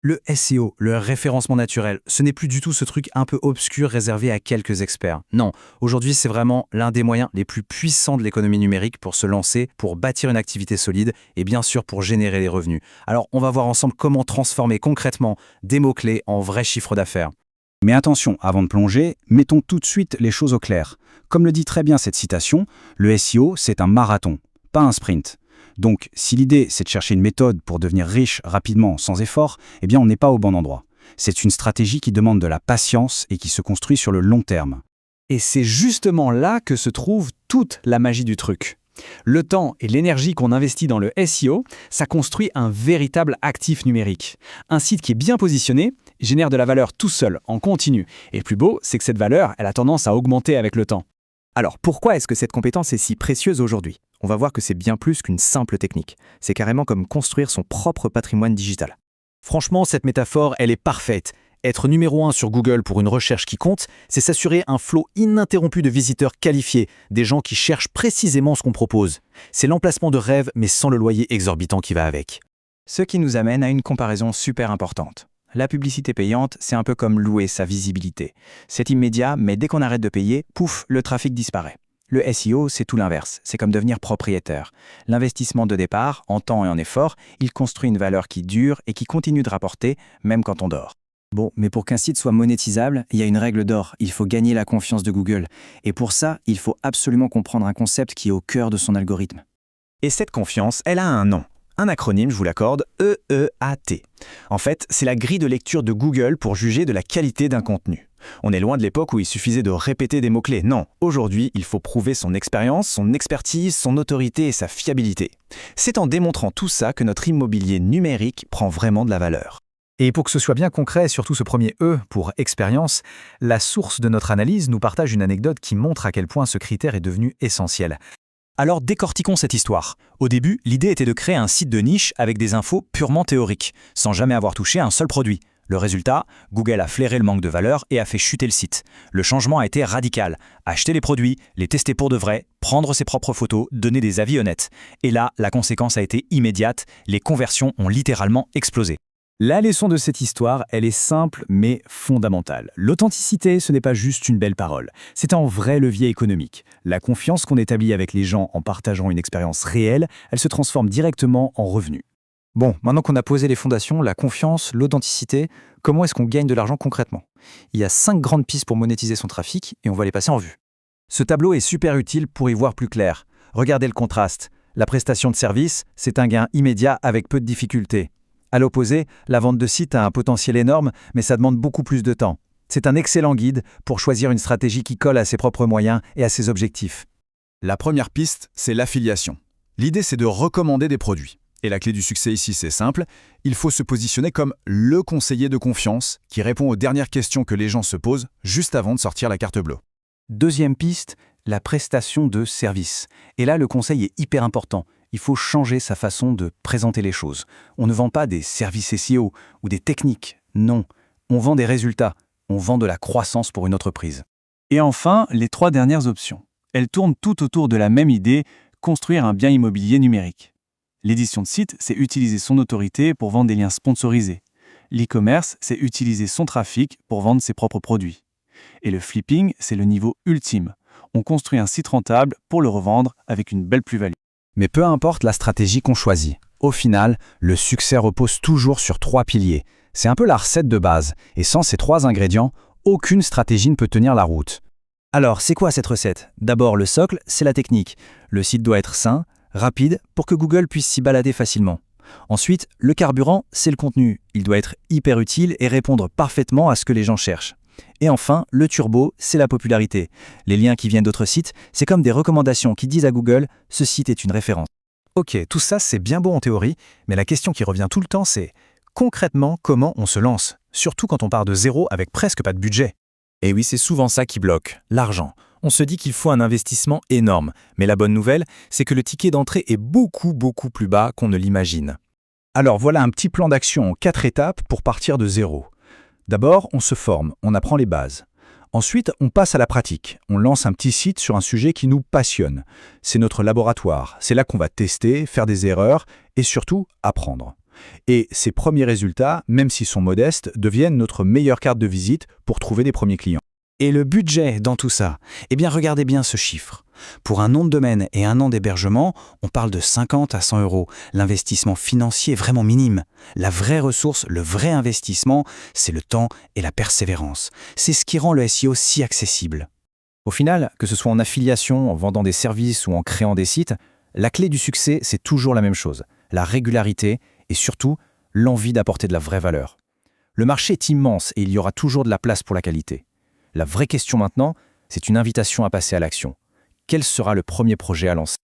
Le SEO, le référencement naturel, ce n'est plus du tout ce truc un peu obscur réservé à quelques experts. Non, aujourd'hui c'est vraiment l'un des moyens les plus puissants de l'économie numérique pour se lancer, pour bâtir une activité solide et bien sûr pour générer des revenus. Alors on va voir ensemble comment transformer concrètement des mots-clés en vrais chiffres d'affaires. Mais attention, avant de plonger, mettons tout de suite les choses au clair. Comme le dit très bien cette citation, le SEO, c'est un marathon, pas un sprint. Donc, si l'idée, c'est de chercher une méthode pour devenir riche rapidement, sans effort, eh bien, on n'est pas au bon endroit. C'est une stratégie qui demande de la patience et qui se construit sur le long terme. Et c'est justement là que se trouve toute la magie du truc. Le temps et l'énergie qu'on investit dans le SEO, ça construit un véritable actif numérique. Un site qui est bien positionné génère de la valeur tout seul, en continu. Et le plus beau, c'est que cette valeur, elle a tendance à augmenter avec le temps. Alors pourquoi est-ce que cette compétence est si précieuse aujourd'hui? On va voir que c'est bien plus qu'une simple technique. C'est carrément comme construire son propre patrimoine digital. Franchement, cette métaphore, elle est parfaite. Être numéro 1 sur Google pour une recherche qui compte, c'est s'assurer un flot ininterrompu de visiteurs qualifiés, des gens qui cherchent précisément ce qu'on propose. C'est l'emplacement de rêve, mais sans le loyer exorbitant qui va avec. Ce qui nous amène à une comparaison super importante. La publicité payante, c'est un peu comme louer sa visibilité. C'est immédiat, mais dès qu'on arrête de payer, pouf, le trafic disparaît. Le SEO, c'est tout l'inverse. C'est comme devenir propriétaire. L'investissement de départ, en temps et en effort, il construit une valeur qui dure et qui continue de rapporter, même quand on dort. Bon, mais pour qu'un site soit monétisable, il y a une règle d'or. Il faut gagner la confiance de Google. Et pour ça, il faut absolument comprendre un concept qui est au cœur de son algorithme. Et cette confiance, elle a un nom. Un acronyme, je vous l'accorde, EEAT. En fait, c'est la grille de lecture de Google pour juger de la qualité d'un contenu. On est loin de l'époque où il suffisait de répéter des mots-clés. Non, aujourd'hui, il faut prouver son expérience, son expertise, son autorité et sa fiabilité. C'est en démontrant tout ça que notre immobilier numérique prend vraiment de la valeur. Et pour que ce soit bien concret, surtout ce premier E pour expérience, la source de notre analyse nous partage une anecdote qui montre à quel point ce critère est devenu essentiel. Alors décortiquons cette histoire. Au début, l'idée était de créer un site de niche avec des infos purement théoriques, sans jamais avoir touché un seul produit. Le résultat, Google a flairé le manque de valeur et a fait chuter le site. Le changement a été radical. Acheter les produits, les tester pour de vrai, prendre ses propres photos, donner des avis honnêtes. Et là, la conséquence a été immédiate, les conversions ont littéralement explosé. La leçon de cette histoire, elle est simple mais fondamentale. L'authenticité, ce n'est pas juste une belle parole. C'est un vrai levier économique. La confiance qu'on établit avec les gens en partageant une expérience réelle, elle se transforme directement en revenus. Bon, maintenant qu'on a posé les fondations, la confiance, l'authenticité, comment est-ce qu'on gagne de l'argent concrètement? Il y a 5 grandes pistes pour monétiser son trafic et on va les passer en vue. Ce tableau est super utile pour y voir plus clair. Regardez le contraste. La prestation de service, c'est un gain immédiat avec peu de difficultés. À l'opposé, la vente de site a un potentiel énorme, mais ça demande beaucoup plus de temps. C'est un excellent guide pour choisir une stratégie qui colle à ses propres moyens et à ses objectifs. La première piste, c'est l'affiliation. L'idée, c'est de recommander des produits. Et la clé du succès ici, c'est simple, il faut se positionner comme le conseiller de confiance qui répond aux dernières questions que les gens se posent juste avant de sortir la carte bleue. Deuxième piste, la prestation de service. Et là, le conseil est hyper important. Il faut changer sa façon de présenter les choses. On ne vend pas des services SEO ou des techniques, non. On vend des résultats, on vend de la croissance pour une entreprise. Et enfin, les 3 dernières options. Elles tournent tout autour de la même idée, construire un bien immobilier numérique. L'édition de site, c'est utiliser son autorité pour vendre des liens sponsorisés. L'e-commerce, c'est utiliser son trafic pour vendre ses propres produits. Et le flipping, c'est le niveau ultime. On construit un site rentable pour le revendre avec une belle plus-value. Mais peu importe la stratégie qu'on choisit, au final, le succès repose toujours sur 3 piliers. C'est un peu la recette de base, et sans ces 3 ingrédients, aucune stratégie ne peut tenir la route. Alors, c'est quoi cette recette? D'abord, le socle, c'est la technique. Le site doit être sain, rapide, pour que Google puisse s'y balader facilement. Ensuite, le carburant, c'est le contenu. Il doit être hyper utile et répondre parfaitement à ce que les gens cherchent. Et enfin, le turbo, c'est la popularité. Les liens qui viennent d'autres sites, c'est comme des recommandations qui disent à Google « ce site est une référence ». Ok, tout ça c'est bien beau en théorie, mais la question qui revient tout le temps c'est concrètement comment on se lance, surtout quand on part de zéro avec presque pas de budget. Et oui, c'est souvent ça qui bloque, l'argent. On se dit qu'il faut un investissement énorme, mais la bonne nouvelle, c'est que le ticket d'entrée est beaucoup plus bas qu'on ne l'imagine. Alors voilà un petit plan d'action en 4 étapes pour partir de zéro. D'abord, on se forme, on apprend les bases. Ensuite, on passe à la pratique. On lance un petit site sur un sujet qui nous passionne. C'est notre laboratoire. C'est là qu'on va tester, faire des erreurs et surtout apprendre. Et ces premiers résultats, même s'ils sont modestes, deviennent notre meilleure carte de visite pour trouver des premiers clients. Et le budget dans tout ça? Eh bien, regardez bien ce chiffre. Pour un nom de domaine et un an d'hébergement, on parle de 50 à 100 euros. L'investissement financier est vraiment minime. La vraie ressource, le vrai investissement, c'est le temps et la persévérance. C'est ce qui rend le SEO si accessible. Au final, que ce soit en affiliation, en vendant des services ou en créant des sites, la clé du succès, c'est toujours la même chose, la régularité et surtout l'envie d'apporter de la vraie valeur. Le marché est immense et il y aura toujours de la place pour la qualité. La vraie question maintenant, c'est une invitation à passer à l'action. Quel sera le premier projet à lancer ?